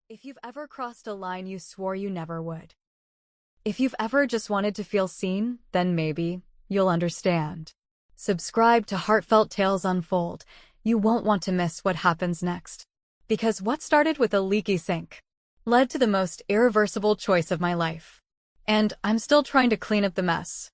If you've ever crossed a line you swore you never would. If you've ever just wanted to feel seen, then maybe you'll understand. Subscribe to Heartfelt Tales Unfold. You won't want to miss what happens next. Because what started with a leaky sink led to the most irreversible choice of my life. And I'm still trying to clean up the mess.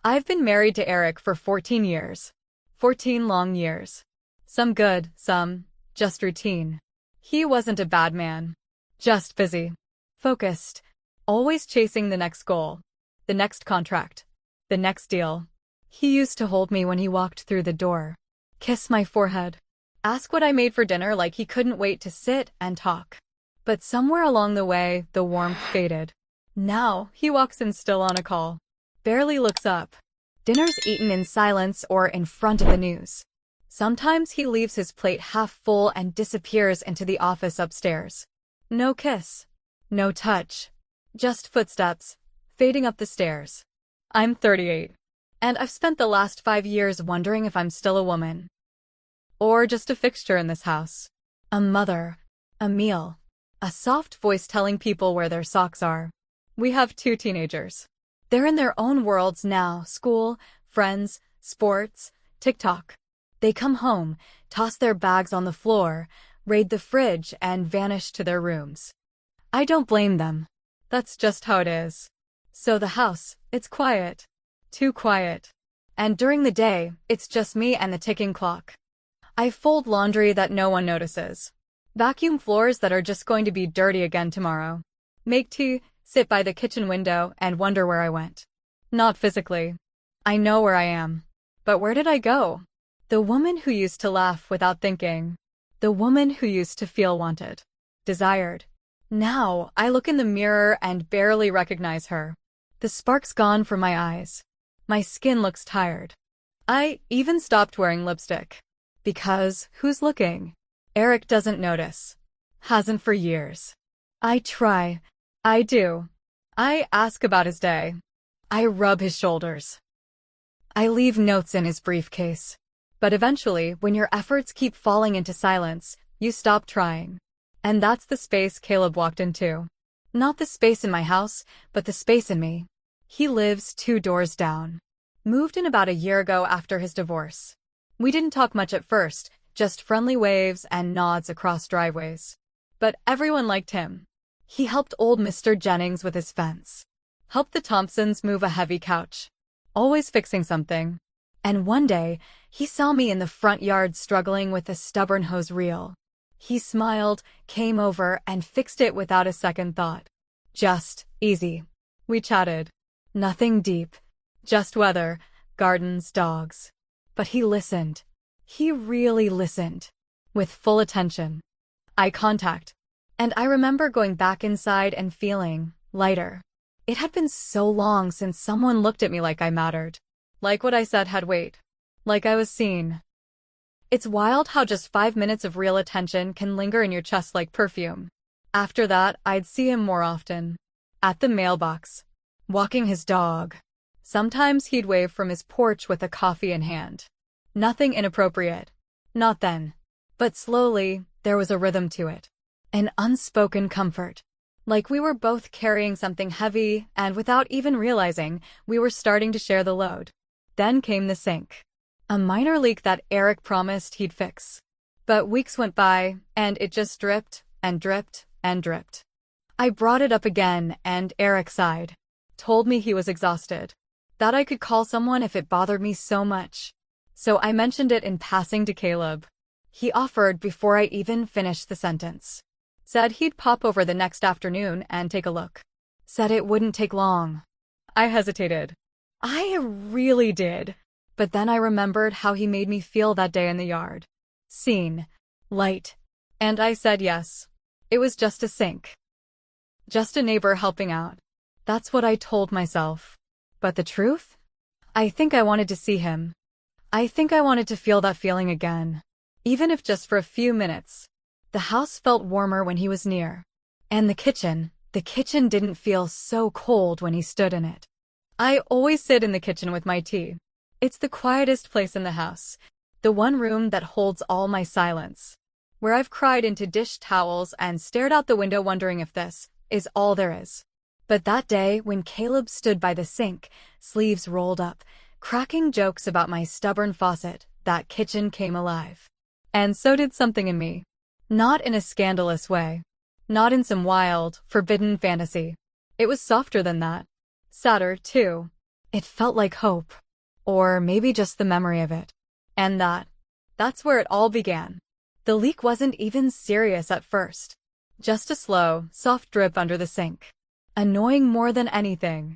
I've been married to Eric for 14 years. 14 long years. Some good, some just routine. He wasn't a bad man. Just busy. Focused. Always chasing the next goal. The next contract. The next deal. He used to hold me when he walked through the door. Kiss my forehead. Ask what I made for dinner like he couldn't wait to sit and talk. But somewhere along the way, the warmth faded. Now, he walks in still on a call. Barely looks up. Dinner's eaten in silence or in front of the news. Sometimes he leaves his plate half full and disappears into the office upstairs. No kiss. No touch. Just footsteps, fading up the stairs. I'm 38. And I've spent the last 5 years wondering if I'm still a woman. Or just a fixture in this house. A mother. A meal. A soft voice telling people where their socks are. We have 2 teenagers. They're in their own worlds now, school, friends, sports, TikTok. They come home, toss their bags on the floor, raid the fridge, and vanish to their rooms. I don't blame them. That's just how it is. So the house, it's quiet. Too quiet. And during the day, it's just me and the ticking clock. I fold laundry that no one notices. Vacuum floors that are just going to be dirty again tomorrow. Make tea, sit by the kitchen window, and wonder where I went. Not physically. I know where I am. But where did I go? The woman who used to laugh without thinking. The woman who used to feel wanted. Desired. Now, I look in the mirror and barely recognize her. The spark's gone from my eyes. My skin looks tired. I even stopped wearing lipstick. Because, who's looking? Eric doesn't notice. Hasn't for years. I try. I do. I ask about his day. I rub his shoulders. I leave notes in his briefcase. But eventually, when your efforts keep falling into silence, you stop trying. And that's the space Caleb walked into. Not the space in my house, but the space in me. He lives 2 doors down. Moved in about a year ago after his divorce. We didn't talk much at first, just friendly waves and nods across driveways. But everyone liked him. He helped old Mr. Jennings with his fence. Helped the Thompsons move a heavy couch. Always fixing something. And one day, he saw me in the front yard struggling with a stubborn hose reel. He smiled, came over, and fixed it without a second thought. Just easy. We chatted. Nothing deep. Just weather, gardens, dogs. But he listened. He really listened. With full attention. Eye contact. And I remember going back inside and feeling lighter. It had been so long since someone looked at me like I mattered. Like what I said had weight. Like I was seen. It's wild how just 5 minutes of real attention can linger in your chest like perfume. After that, I'd see him more often. At the mailbox. Walking his dog. Sometimes he'd wave from his porch with a coffee in hand. Nothing inappropriate. Not then. But slowly, there was a rhythm to it. An unspoken comfort. Like we were both carrying something heavy, and without even realizing, we were starting to share the load. Then came the sink. A minor leak that Eric promised he'd fix. But weeks went by, and it just dripped, and dripped, and dripped. I brought it up again, and Eric sighed. Told me he was exhausted. That I could call someone if it bothered me so much. So I mentioned it in passing to Caleb. He offered before I even finished the sentence. Said he'd pop over the next afternoon and take a look. Said it wouldn't take long. I hesitated. I really did. But then I remembered how he made me feel that day in the yard. Seen. Light. And I said yes. It was just a sink. Just a neighbor helping out. That's what I told myself. But the truth? I think I wanted to see him. I think I wanted to feel that feeling again. Even if just for a few minutes. The house felt warmer when he was near. And the kitchen didn't feel so cold when he stood in it. I always sit in the kitchen with my tea. It's the quietest place in the house. The one room that holds all my silence. where I've cried into dish towels and stared out the window wondering if this is all there is. But that day, when Caleb stood by the sink, sleeves rolled up, cracking jokes about my stubborn faucet, that kitchen came alive. And so did something in me. Not in a scandalous way. Not in some wild, forbidden fantasy. It was softer than that. Sadder, too. It felt like hope. Or maybe just the memory of it. And that's where it all began. The leak wasn't even serious at first. Just a slow, soft drip under the sink. Annoying more than anything.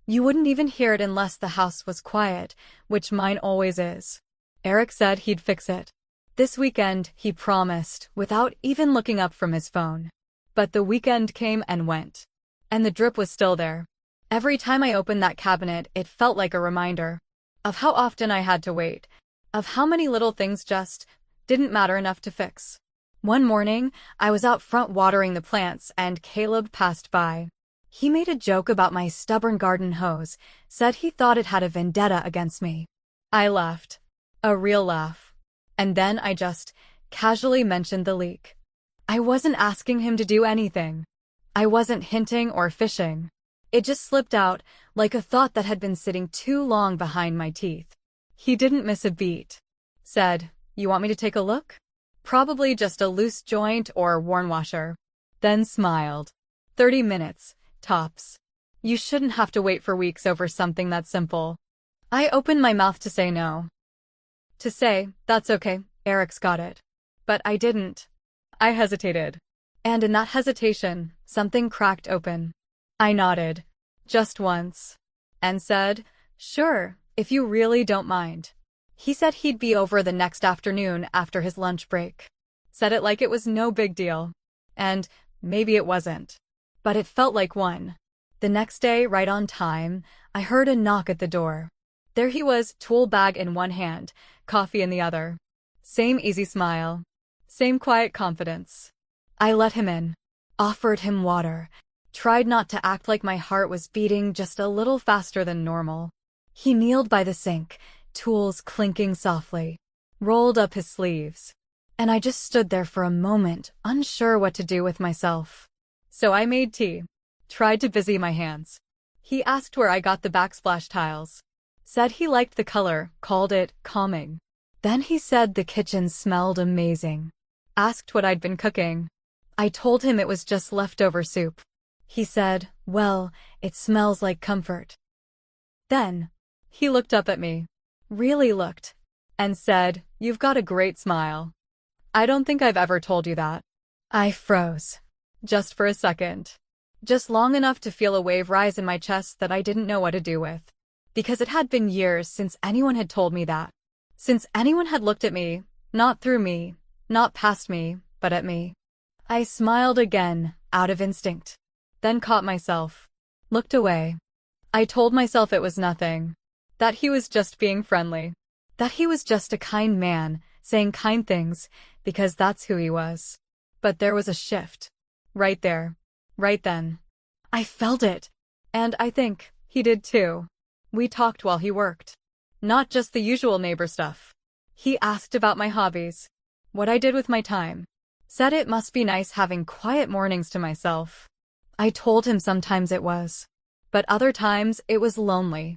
You wouldn't even hear it unless the house was quiet, which mine always is. Eric said he'd fix it. This weekend, he promised, without even looking up from his phone. But the weekend came and went. And the drip was still there. Every time I opened that cabinet, it felt like a reminder of how often I had to wait, of how many little things just didn't matter enough to fix. One morning, I was out front watering the plants and Caleb passed by. He made a joke about my stubborn garden hose, said he thought it had a vendetta against me. I laughed. A real laugh. And then I just casually mentioned the leak. I wasn't asking him to do anything. I wasn't hinting or fishing. It just slipped out, like a thought that had been sitting too long behind my teeth. He didn't miss a beat. Said, "You want me to take a look? Probably just a loose joint or worn washer." Then smiled. 30 minutes, tops. You shouldn't have to wait for weeks over something that simple. I opened my mouth to say no. To say, "That's okay, Eric's got it." But I didn't. I hesitated. And in that hesitation, something cracked open. I nodded. Just once. And said, "Sure, if you really don't mind." He said he'd be over the next afternoon after his lunch break. Said it like it was no big deal. And maybe it wasn't. But it felt like one. The next day, right on time, I heard a knock at the door. There he was, tool bag in one hand, coffee in the other. Same easy smile. Same quiet confidence. I let him in. Offered him water. Tried not to act like my heart was beating just a little faster than normal. He kneeled by the sink, tools clinking softly. Rolled up his sleeves. And I just stood there for a moment, unsure what to do with myself. So I made tea. Tried to busy my hands. He asked where I got the backsplash tiles. Said he liked the color, called it calming. Then he said the kitchen smelled amazing. Asked what I'd been cooking. I told him it was just leftover soup. He said, "Well, it smells like comfort." Then, he looked up at me. Really looked. And said, "You've got a great smile." I don't think I've ever told you that. I froze. Just for a second. Just long enough to feel a wave rise in my chest that I didn't know what to do with. Because it had been years since anyone had told me that. Since anyone had looked at me, not through me, not past me, but at me. I smiled again, out of instinct. Then caught myself. Looked away. I told myself it was nothing. That he was just being friendly. That he was just a kind man, saying kind things, because that's who he was. But there was a shift. Right there. Right then. I felt it. And I think he did too. We talked while he worked. Not just the usual neighbor stuff. He asked about my hobbies. What I did with my time. Said it must be nice having quiet mornings to myself. I told him sometimes it was. But other times it was lonely.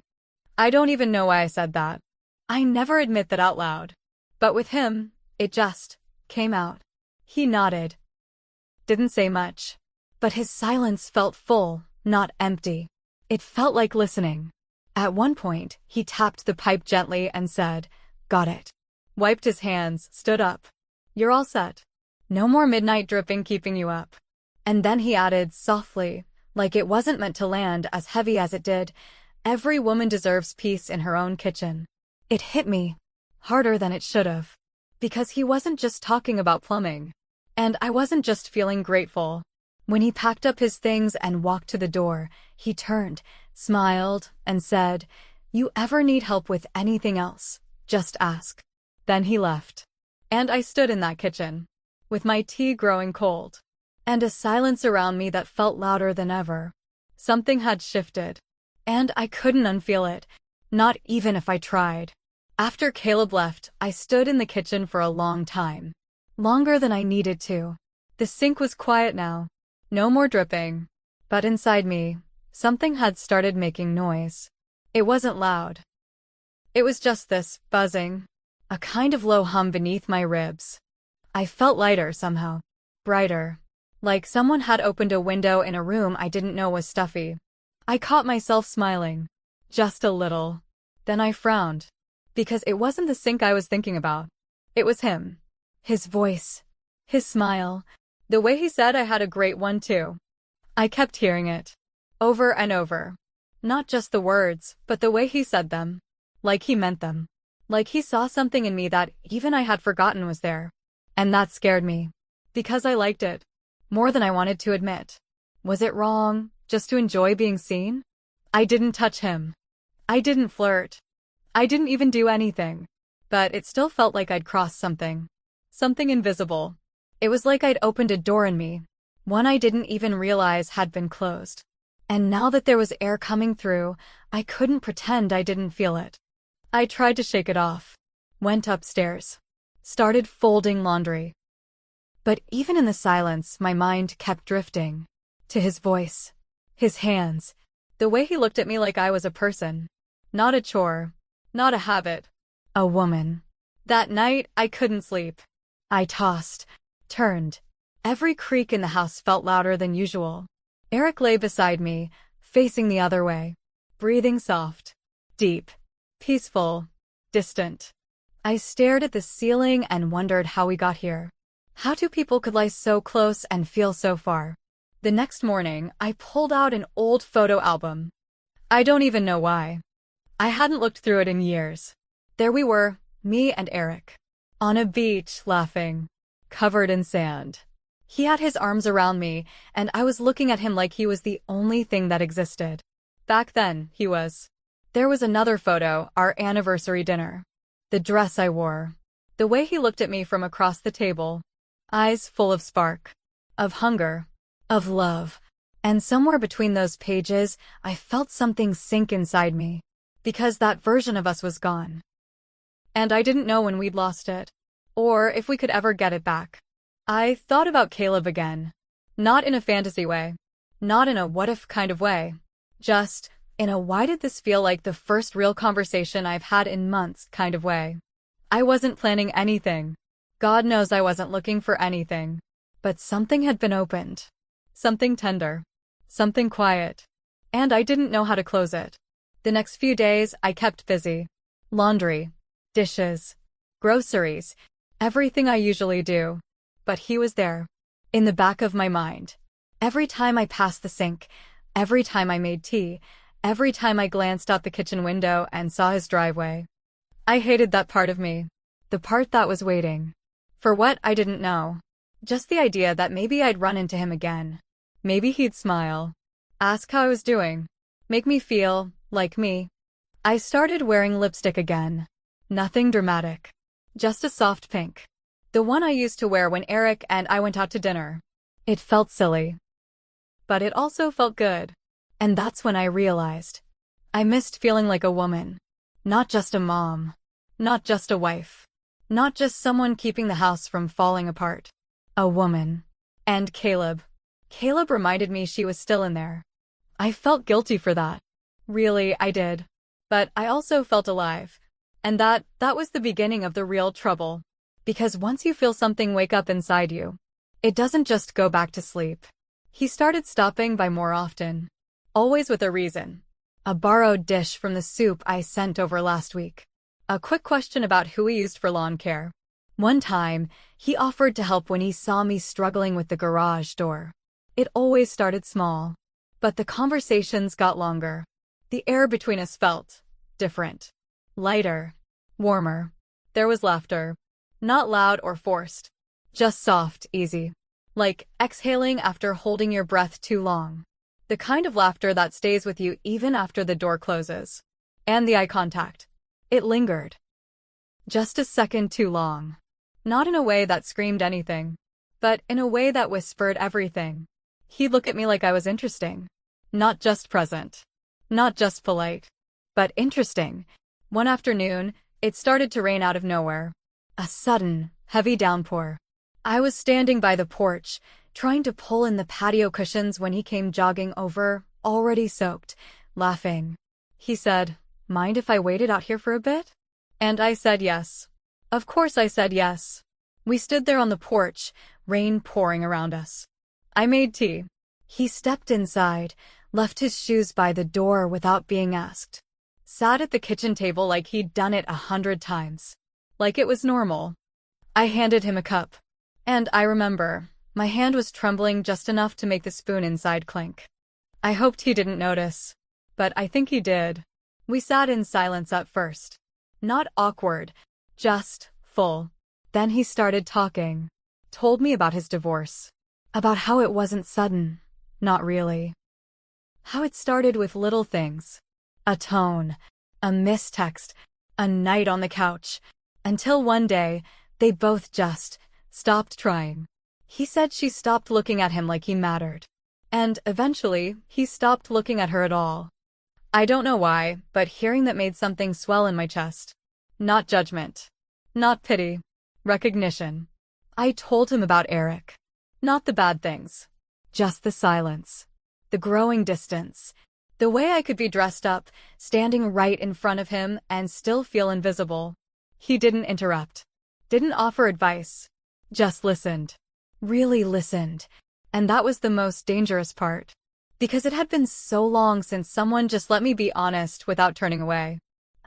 I don't even know why I said that. I never admit that out loud. But with him, it just came out. He nodded. Didn't say much. But his silence felt full, not empty. It felt like listening. At one point, he tapped the pipe gently and said, "Got it." Wiped his hands, stood up. "You're all set. No more midnight dripping keeping you up." And then he added softly, like it wasn't meant to land as heavy as it did, "Every woman deserves peace in her own kitchen." It hit me. Harder than it should have. Because he wasn't just talking about plumbing. And I wasn't just feeling grateful. When he packed up his things and walked to the door, he turned, smiled, and said, "You ever need help with anything else, just ask." Then he left. And I stood in that kitchen, with my tea growing cold, and a silence around me that felt louder than ever. Something had shifted, and I couldn't unfeel it, not even if I tried. After Caleb left, I stood in the kitchen for a long time. Longer than I needed to. The sink was quiet now. No more dripping. But inside me, something had started making noise. It wasn't loud. It was just this buzzing. A kind of low hum beneath my ribs. I felt lighter somehow. Brighter. Like someone had opened a window in a room I didn't know was stuffy. I caught myself smiling. Just a little. Then I frowned. Because it wasn't the sink I was thinking about. It was him. His voice. His smile. The way he said I had a great one too. I kept hearing it. Over and over. Not just the words, but the way he said them. Like he meant them. Like he saw something in me that even I had forgotten was there. And that scared me. Because I liked it. More than I wanted to admit. Was it wrong, just to enjoy being seen? I didn't touch him. I didn't flirt. I didn't even do anything. But it still felt like I'd crossed something. Something invisible. It was like I'd opened a door in me. One I didn't even realize had been closed. And now that there was air coming through, I couldn't pretend I didn't feel it. I tried to shake it off. Went upstairs. Started folding laundry. But even in the silence, my mind kept drifting. To his voice. His hands. The way he looked at me like I was a person. Not a chore. Not a habit. A woman. That night, I couldn't sleep. I tossed. Turned. Every creak in the house felt louder than usual. Eric lay beside me, facing the other way. Breathing soft. Deep. Peaceful. Distant. I stared at the ceiling and wondered how we got here. How two people could lie so close and feel so far. The next morning, I pulled out an old photo album. I don't even know why. I hadn't looked through it in years. There we were, me and Eric. On a beach, laughing. Covered in sand. He had his arms around me, and I was looking at him like he was the only thing that existed. Back then, he was. There was another photo, our anniversary dinner. The dress I wore. The way he looked at me from across the table. Eyes full of spark. Of hunger. Of love. And somewhere between those pages, I felt something sink inside me. Because that version of us was gone. And I didn't know when we'd lost it. Or if we could ever get it back. I thought about Caleb again. Not in a fantasy way. Not in a what-if kind of way. Just in a why did this feel like the first real conversation I've had in months kind of way. I wasn't planning anything. God knows I wasn't looking for anything. But something had been opened. Something tender. Something quiet. And I didn't know how to close it. The next few days, I kept busy. Laundry. Dishes. Groceries. Everything I usually do. But he was there. In the back of my mind. Every time I passed the sink. Every time I made tea. Every time I glanced out the kitchen window and saw his driveway. I hated that part of me. The part that was waiting. For what, I didn't know. Just the idea that maybe I'd run into him again. Maybe he'd smile. Ask how I was doing. Make me feel like me. I started wearing lipstick again. Nothing dramatic. Just a soft pink. The one I used to wear when Eric and I went out to dinner. It felt silly. But it also felt good. And that's when I realized. I missed feeling like a woman. Not just a mom. Not just a wife. Not just someone keeping the house from falling apart. A woman. And Caleb. Caleb reminded me she was still in there. I felt guilty for that. Really, I did. But I also felt alive. And that was the beginning of the real trouble. Because once you feel something wake up inside you, it doesn't just go back to sleep. He started stopping by more often. Always with a reason. A borrowed dish from the soup I sent over last week. A quick question about who he used for lawn care. One time, he offered to help when he saw me struggling with the garage door. It always started small. But the conversations got longer. The air between us felt different. Lighter. Warmer. There was laughter. Not loud or forced. Just soft, easy. Like exhaling after holding your breath too long. The kind of laughter that stays with you even after the door closes. And the eye contact. It lingered. Just a second too long. Not in a way that screamed anything. But in a way that whispered everything. He'd look at me like I was interesting. Not just present. Not just polite. But interesting. One afternoon, it started to rain out of nowhere. A sudden, heavy downpour. I was standing by the porch, trying to pull in the patio cushions when he came jogging over, already soaked, laughing. He said, "Mind if I waited out here for a bit?" And I said yes. Of course I said yes. We stood there on the porch, rain pouring around us. I made tea. He stepped inside, left his shoes by the door without being asked. Sat at the kitchen table like he'd done it 100 times. Like it was normal. I handed him a cup. And I remember, my hand was trembling just enough to make the spoon inside clink. I hoped he didn't notice. But I think he did. We sat in silence at first. Not awkward, just full. Then he started talking. Told me about his divorce. About how it wasn't sudden. Not really. How it started with little things. A tone, a missed text, a night on the couch. Until one day, they both just stopped trying. He said she stopped looking at him like he mattered. And eventually, he stopped looking at her at all. I don't know why, but hearing that made something swell in my chest. Not judgment. Not pity. Recognition. I told him about Eric. Not the bad things. Just the silence. The growing distance. The way I could be dressed up, standing right in front of him, and still feel invisible. He didn't interrupt. Didn't offer advice. Just listened. Really listened. And that was the most dangerous part. Because it had been so long since someone just let me be honest without turning away.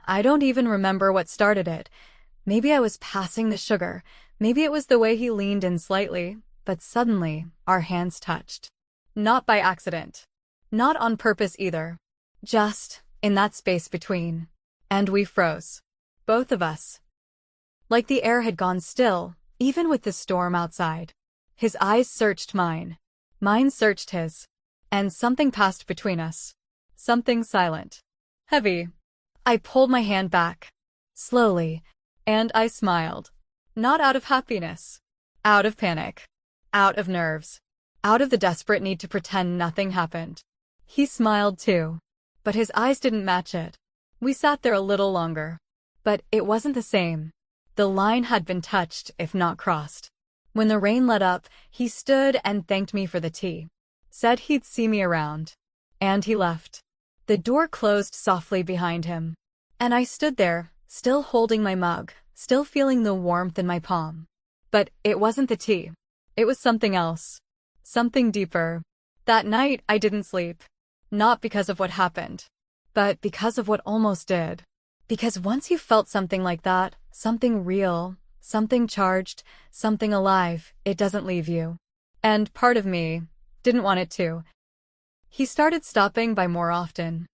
I don't even remember what started it. Maybe I was passing the sugar. Maybe it was the way he leaned in slightly. But suddenly, our hands touched. Not by accident. Not on purpose either. Just in that space between. And we froze. Both of us. Like the air had gone still, even with the storm outside. His eyes searched mine. Mine searched his. And something passed between us. Something silent. Heavy. I pulled my hand back. Slowly. And I smiled. Not out of happiness. Out of panic. Out of nerves. Out of the desperate need to pretend nothing happened. He smiled too. But his eyes didn't match it. We sat there a little longer. But it wasn't the same. The line had been touched, if not crossed. When the rain let up, he stood and thanked me for the tea. Said he'd see me around. And he left. The door closed softly behind him. And I stood there, still holding my mug, still feeling the warmth in my palm. But it wasn't the tea. It was something else. Something deeper. That night, I didn't sleep. Not because of what happened. But because of what almost did. Because once you felt something like that, something real, something charged, something alive, it doesn't leave you. And part of me didn't want it to. He started stopping by more often.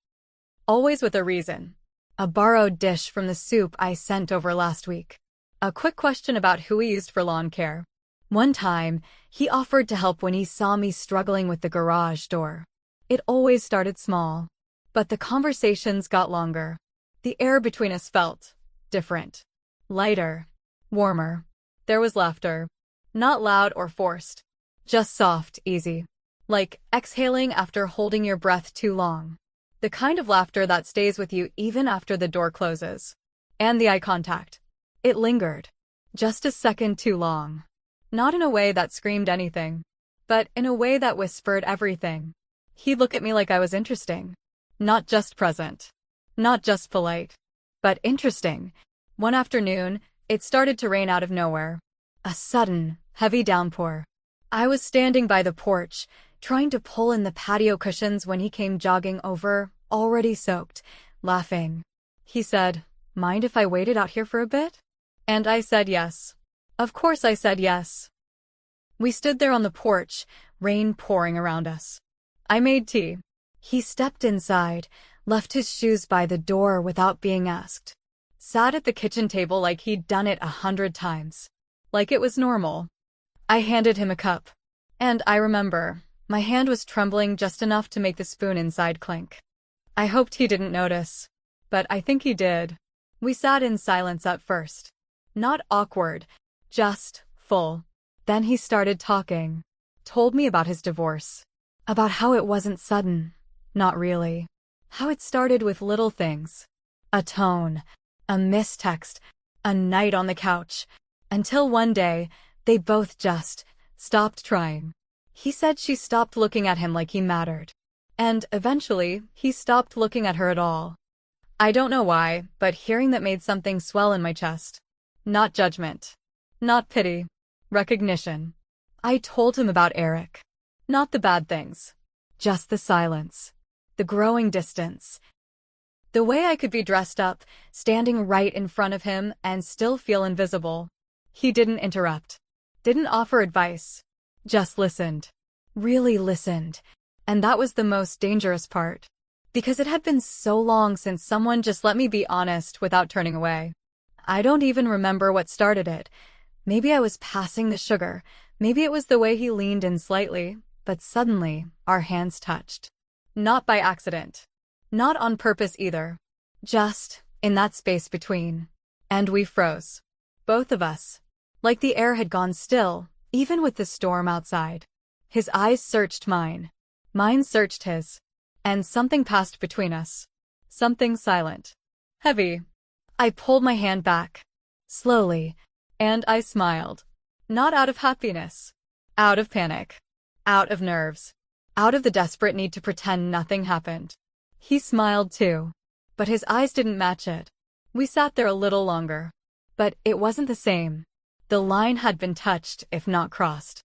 Always with a reason. A borrowed dish from the soup I sent over last week. A quick question about who he used for lawn care. One time, he offered to help when he saw me struggling with the garage door. It always started small. But the conversations got longer. The air between us felt different. Lighter. Warmer. There was laughter. Not loud or forced. Just soft, easy. Like exhaling after holding your breath too long. The kind of laughter that stays with you even after the door closes. And the eye contact. It lingered. Just a second too long. Not in a way that screamed anything. But in a way that whispered everything. He'd look at me like I was interesting. Not just present. Not just polite. But interesting. One afternoon, it started to rain out of nowhere. A sudden, heavy downpour. I was standing by the porch, trying to pull in the patio cushions when he came jogging over, already soaked, laughing. He said, "Mind if I waited out here for a bit?" And I said yes. Of course I said yes. We stood there on the porch, rain pouring around us. I made tea. He stepped inside, left his shoes by the door without being asked. Sat at the kitchen table like he'd done it 100 times. Like it was normal. I handed him a cup. And I remember, my hand was trembling just enough to make the spoon inside clink. I hoped he didn't notice. But I think he did. We sat in silence at first. Not awkward, just full. Then he started talking. Told me about his divorce. About how it wasn't sudden. Not really. How it started with little things. A tone. A missed text. A night on the couch. Until one day, They both just stopped trying. He said she stopped looking at him like he mattered. And eventually, he stopped looking at her at all. I don't know why, but hearing that made something swell in my chest. Not judgment. Not pity. Recognition. I told him about Eric. Not the bad things. Just the silence. The growing distance. The way I could be dressed up, standing right in front of him, and still feel invisible. He didn't interrupt. Didn't offer advice. Just listened. Really listened. And that was the most dangerous part. Because it had been so long since someone just let me be honest without turning away. I don't even remember what started it. Maybe I was passing the sugar. Maybe it was the way he leaned in slightly. But suddenly, our hands touched. Not by accident. Not on purpose either. Just in that space between. And we froze. Both of us. Like the air had gone still, even with the storm outside. His eyes searched mine. Mine searched his. And something passed between us. Something silent. Heavy. I pulled my hand back. Slowly. And I smiled. Not out of happiness. Out of panic. Out of nerves. Out of the desperate need to pretend nothing happened. He smiled too. But his eyes didn't match it. We sat there a little longer. But it wasn't the same. The line had been touched, if not crossed.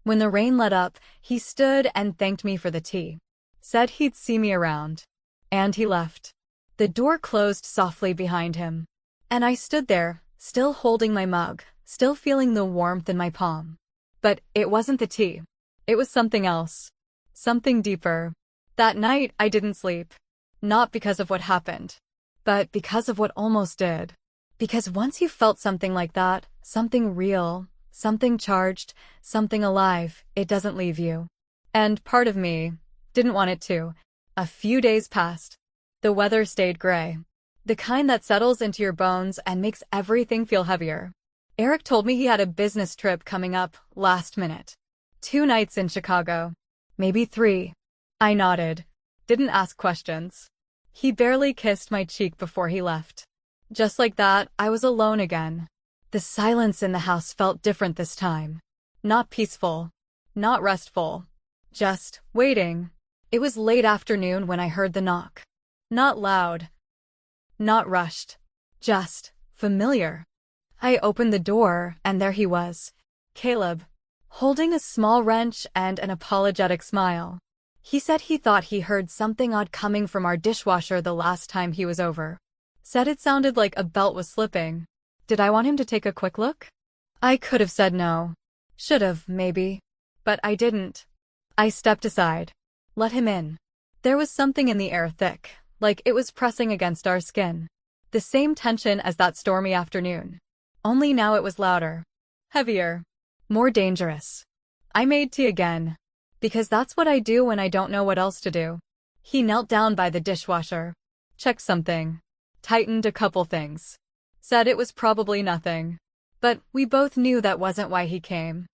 When the rain let up, he stood and thanked me for the tea. Said he'd see me around. And he left. The door closed softly behind him. And I stood there, still holding my mug, still feeling the warmth in my palm. But it wasn't the tea. It was something else. Something deeper. That night, I didn't sleep. Not because of what happened. But because of what almost did. Because once you felt something like that, something real, something charged, something alive, it doesn't leave you. And part of me didn't want it to. A few days passed. The weather stayed gray. The kind that settles into your bones and makes everything feel heavier. Eric told me he had a business trip coming up last minute. 2 nights in Chicago. Maybe 3. I nodded. Didn't ask questions. He barely kissed my cheek before he left. Just like that, I was alone again. The silence in the house felt different this time. Not peaceful. Not restful. Just waiting. It was late afternoon when I heard the knock. Not loud. Not rushed. Just familiar. I opened the door, and there he was. Caleb. Holding a small wrench and an apologetic smile. He said he thought he heard something odd coming from our dishwasher the last time he was over. Said it sounded like a belt was slipping. Did I want him to take a quick look? I could have said no. Should have, maybe. But I didn't. I stepped aside. Let him in. There was something in the air thick, like it was pressing against our skin. The same tension as that stormy afternoon. Only now it was louder. Heavier. More dangerous. I made tea again. Because that's what I do when I don't know what else to do. He knelt down by the dishwasher. Checked something. Tightened a couple things. Said it was probably nothing. But we both knew that wasn't why he came.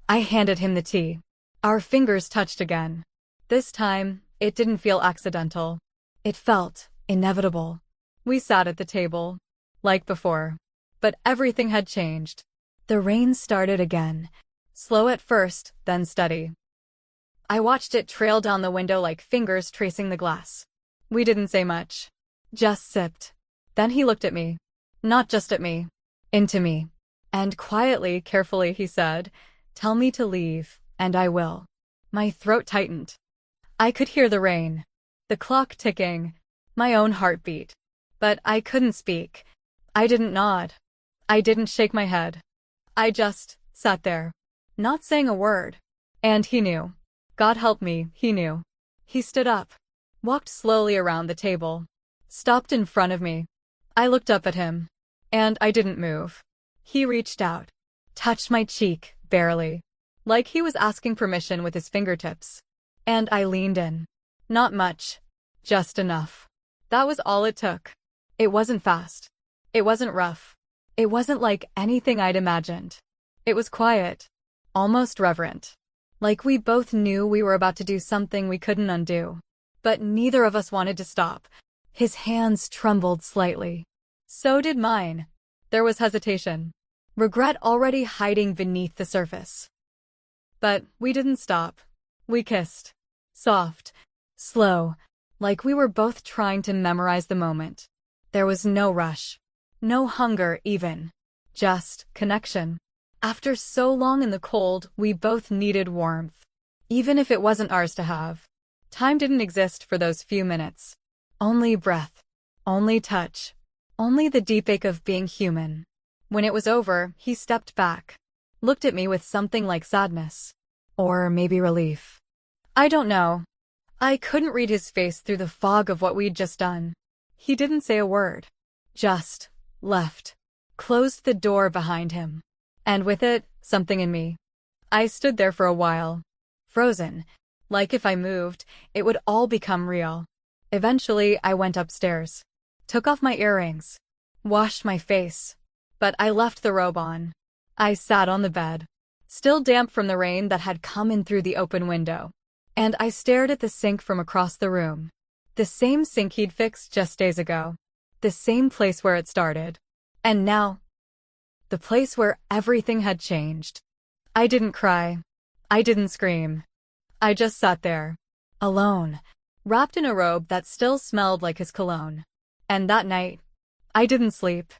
I handed him the tea. Our fingers touched again. This time, it didn't feel accidental. It felt inevitable. We sat at the table. Like before. But everything had changed. The rain started again. Slow at first, then steady. I watched it trail down the window like fingers tracing the glass. We didn't say much. Just sipped. Then he looked at me. Not just at me. Into me. And quietly, carefully, he said, "Tell me to leave, and I will." My throat tightened. I could hear the rain. The clock ticking. My own heartbeat. But I couldn't speak. I didn't nod. I didn't shake my head. I just sat there. Not saying a word. And he knew. God help me, he knew. He stood up. Walked slowly around the table. Stopped in front of me. I looked up at him. And I didn't move. He reached out. Touched my cheek, barely. Like he was asking permission with his fingertips. And I leaned in. Not much. Just enough. That was all it took. It wasn't fast. It wasn't rough. It wasn't like anything I'd imagined. It was quiet. Almost reverent. Like we both knew we were about to do something we couldn't undo. But neither of us wanted to stop. His hands trembled slightly. So did mine. There was hesitation. regret already hiding beneath the surface. But we didn't stop. We kissed. Soft, slow, like we were both trying to memorize the moment. There was no rush. No hunger, even. Just connection. After so long in the cold, we both needed warmth. Even if it wasn't ours to have. Time didn't exist for those few minutes. Only breath. Only touch. Only the deep ache of being human. When it was over, he stepped back. Looked at me with something like sadness. Or maybe relief. I don't know. I couldn't read his face through the fog of what we'd just done. He didn't say a word. Just left. Closed the door behind him. And with it, something in me. I stood there for a while. Frozen. Like if I moved, it would all become real. Eventually, I went upstairs. Took off my earrings. Washed my face. But I left the robe on. I sat on the bed. Still damp from the rain that had come in through the open window. And I stared at the sink from across the room. The same sink he'd fixed just days ago. The same place where it started. And now, the place where everything had changed. I didn't cry. I didn't scream. I just sat there. Alone. Wrapped in a robe that still smelled like his cologne. And that night, I didn't sleep.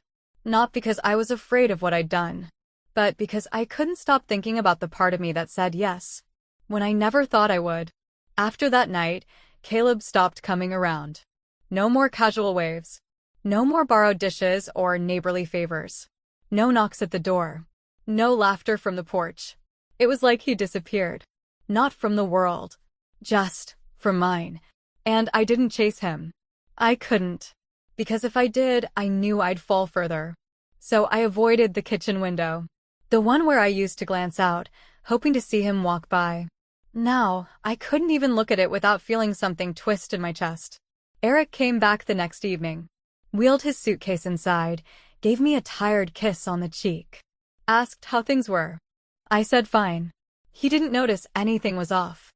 Not because I was afraid of what I'd done. But because I couldn't stop thinking about the part of me that said yes. When I never thought I would. After that night, Caleb stopped coming around. No more casual waves. No more borrowed dishes or neighborly favors. No knocks at the door. No laughter from the porch. It was like he disappeared. Not from the world. Just from mine. And I didn't chase him. I couldn't. Because if I did, I knew I'd fall further. So I avoided the kitchen window. The one where I used to glance out, hoping to see him walk by. Now, I couldn't even look at it without feeling something twist in my chest. Eric came back the next evening. Wheeled his suitcase inside, gave me a tired kiss on the cheek. Asked how things were. I said fine. He didn't notice anything was off.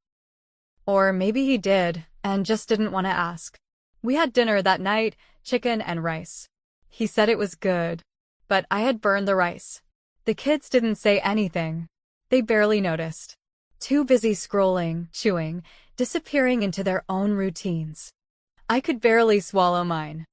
Or maybe he did, and just didn't want to ask. We had dinner that night, chicken and rice. He said it was good. But I had burned the rice. The kids didn't say anything. They barely noticed. Too busy scrolling, chewing, disappearing into their own routines. I could barely swallow mine.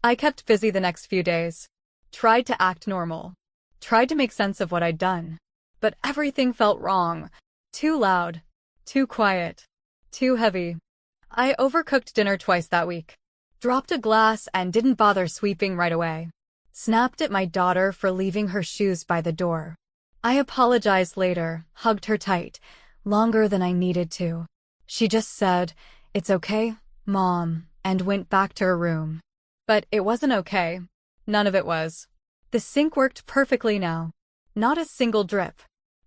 I kept busy the next few days. Tried to act normal. Tried to make sense of what I'd done. But everything felt wrong. Too loud. Too quiet. Too heavy. I overcooked dinner twice that week. Dropped a glass and didn't bother sweeping right away. Snapped at my daughter for leaving her shoes by the door. I apologized later, hugged her tight, longer than I needed to. She just said, "It's okay, Mom," and went back to her room. But it wasn't okay. None of it was. The sink worked perfectly now. Not a single drip.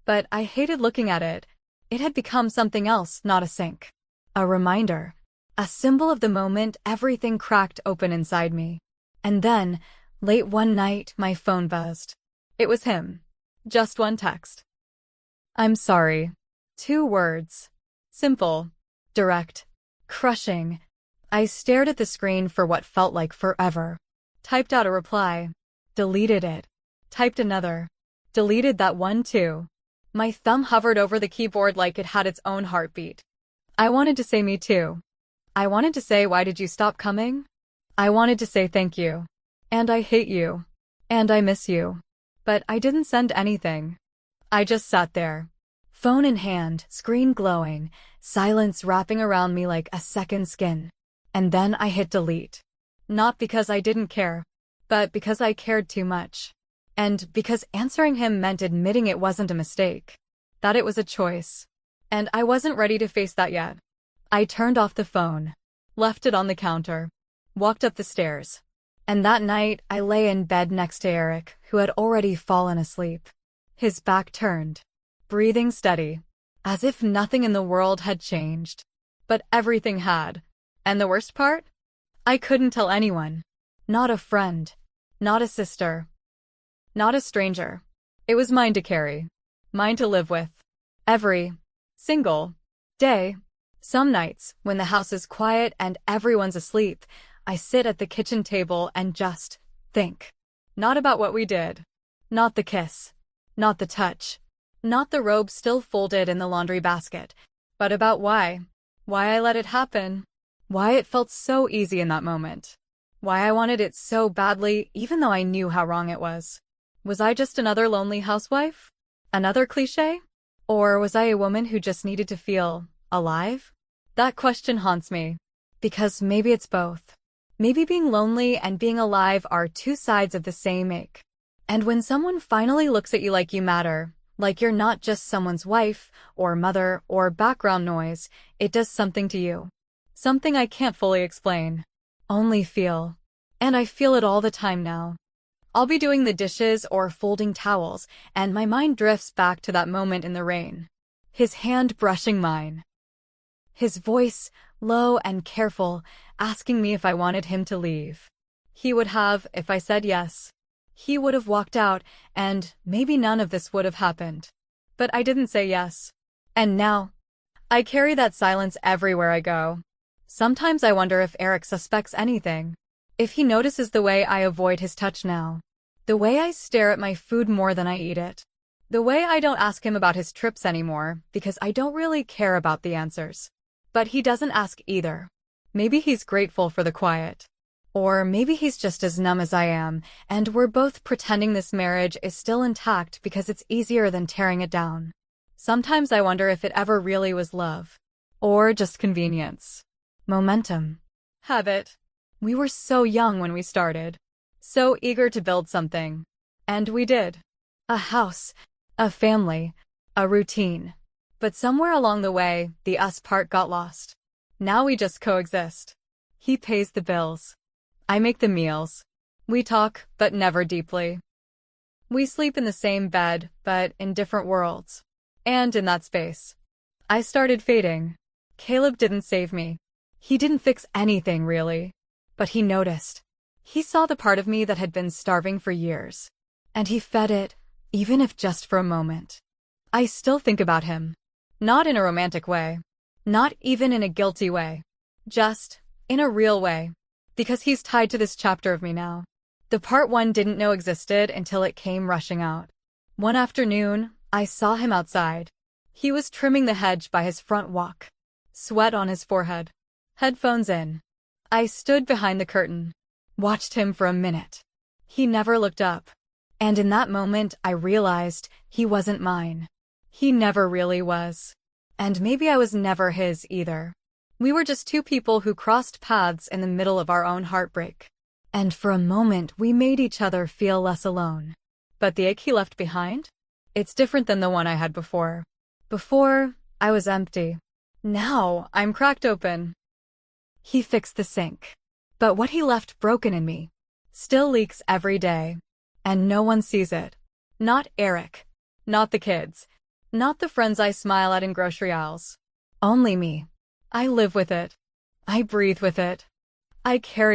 But I hated looking at it. It had become something else, not a sink. A reminder. A symbol of the moment everything cracked open inside me. And then, late one night, my phone buzzed. It was him. Just one text. "I'm sorry." 2 words. Simple. Direct. Crushing. I stared at the screen for what felt like forever. Typed out a reply. Deleted it. Typed another. Deleted that one too. My thumb hovered over the keyboard like it had its own heartbeat. I wanted to say me too. I wanted to say, "Why did you stop coming?" I wanted to say thank you. And I hate you. And I miss you. But I didn't send anything. I just sat there. Phone in hand, screen glowing, silence wrapping around me like a second skin. And then I hit delete. Not because I didn't care, but because I cared too much. And because answering him meant admitting it wasn't a mistake. That it was a choice. And I wasn't ready to face that yet. I turned off the phone. Left it on the counter. Walked up the stairs. And that night, I lay in bed next to Eric, who had already fallen asleep. His back turned. Breathing steady. As if nothing in the world had changed. But everything had. And the worst part? I couldn't tell anyone. Not a friend. Not a sister. Not a stranger. It was mine to carry. Mine to live with. Every single day. Some nights, when the house is quiet and everyone's asleep, I sit at the kitchen table and just think. Not about what we did. Not the kiss. Not the touch. Not the robe still folded in the laundry basket. But about why. Why I let it happen. Why it felt so easy in that moment. Why I wanted it so badly, even though I knew how wrong it was. Was I just another lonely housewife? Another cliché? Or was I a woman who just needed to feel alive? That question haunts me. Because maybe it's both. Maybe being lonely and being alive are two sides of the same ache. And when someone finally looks at you like you matter, like you're not just someone's wife, or mother, or background noise, it does something to you. Something I can't fully explain. Only feel. And I feel it all the time now. I'll be doing the dishes or folding towels, and my mind drifts back to that moment in the rain. His hand brushing mine. His voice, low and careful, asking me if I wanted him to leave. He would have, if I said yes. He would have walked out, and maybe none of this would have happened. But I didn't say yes. And now, I carry that silence everywhere I go. Sometimes I wonder if Eric suspects anything. If he notices the way I avoid his touch now. The way I stare at my food more than I eat it. The way I don't ask him about his trips anymore, because I don't really care about the answers. But he doesn't ask either. Maybe he's grateful for the quiet. Or maybe he's just as numb as I am, and we're both pretending this marriage is still intact because it's easier than tearing it down. Sometimes I wonder if it ever really was love. Or just convenience. Momentum. Habit. We were so young when we started. So eager to build something. And we did. A house. A family. A routine. But somewhere along the way, the us part got lost. Now we just coexist. He pays the bills. I make the meals. We talk, but never deeply. We sleep in the same bed, but in different worlds. And in that space, I started fading. Caleb didn't save me. He didn't fix anything, really. But he noticed. He saw the part of me that had been starving for years. And he fed it, even if just for a moment. I still think about him. Not in a romantic way. Not even in a guilty way. Just in a real way. Because he's tied to this chapter of me now. The part one didn't know existed until it came rushing out. One afternoon, I saw him outside. He was trimming the hedge by his front walk. Sweat on his forehead. Headphones in. I stood behind the curtain. Watched him for a minute. He never looked up. And in that moment, I realized he wasn't mine. He never really was. And maybe I was never his either. We were just two people who crossed paths in the middle of our own heartbreak. And for a moment, we made each other feel less alone. But the ache he left behind? It's different than the one I had before. Before, I was empty. Now, I'm cracked open. He fixed the sink. But what he left broken in me still leaks every day. And no one sees it. Not Eric. Not the kids. Not the friends I smile at in grocery aisles. Only me. I live with it. I breathe with it. I carry